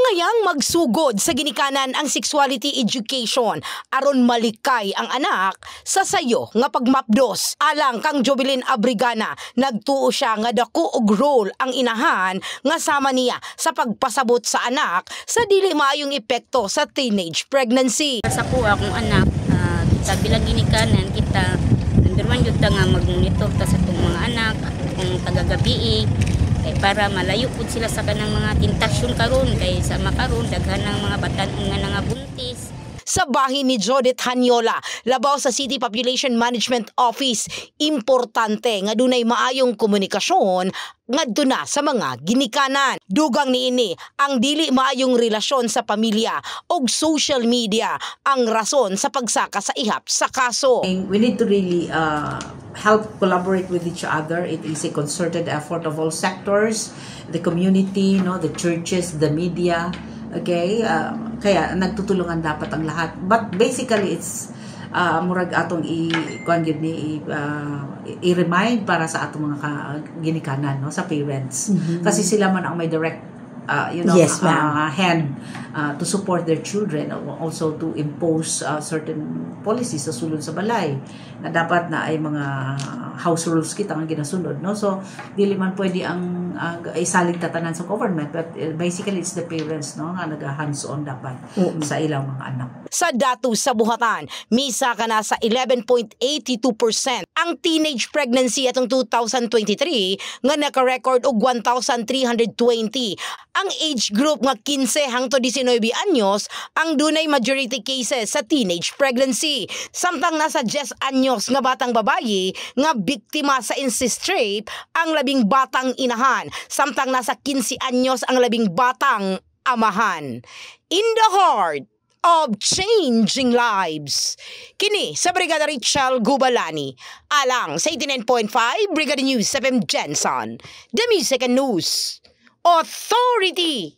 Angayang magsugod sa ginikanan ang sexuality education aron malikay ang anak sa sayo nga pagmapdos. Alang kang Jovelyn Abrigana, nagtuo siya nga dako og role ang inahan nga sama niya sa pagpasabot sa anak sa dili maayong epekto sa teenage pregnancy. Sa po akong anak, sa bilang ginikanan kita, number one yun nga mag-monitor ta sa itong mga anak, kung tagagabi para malayo po sila sa kanang mga tentasyon karon kay sa makaron daghan ng mga batan-on nga nangabuntis. Sa bahin ni Judith Hanyola, labaw sa City Population Management Office, importante nga dunay maayong komunikasyon ngadto na sa mga ginikanan. Dugang niini ang dili maayong relasyon sa pamilya og social media ang rason sa pagsaka sa ihap sa kaso. We need to really help collaborate with each other. It is a concerted effort of all sectors, the community, the churches, the media. Okay, kaya nagtutulungan dapat ang lahat. But basically it's murag atong i-remind para sa atong mga ginikanan sa parents. Kasi sila man ang may direct yes, hand to support their children, also to impose certain policies sa sulod sa balay na dapat na ay mga house rules kita nga ginasunod, so dili man pwede ang isalig tatanan sa government, but basically it's the parents nga nag-hands-on dapat sa ilang mga anak. Sa datos sa buhatan, misa ka na sa 11.82% ang teenage pregnancy atong 2023 nga naka-record og 1,320. Ang age group nga 15 hangtod 19 anyos ang dunay majority cases sa teenage pregnancy. Samtang nasa 10 anyos nga batang babayi nga biktima sa incest rape ang labing batang inahan. Samtang nasa 15 anyos ang labing batang amahan. In the heart of changing lives. Kini sa Brigada Rachel Gubalani, alang sa 89.5 Brigada News FM Jensen, The Music and News Authority.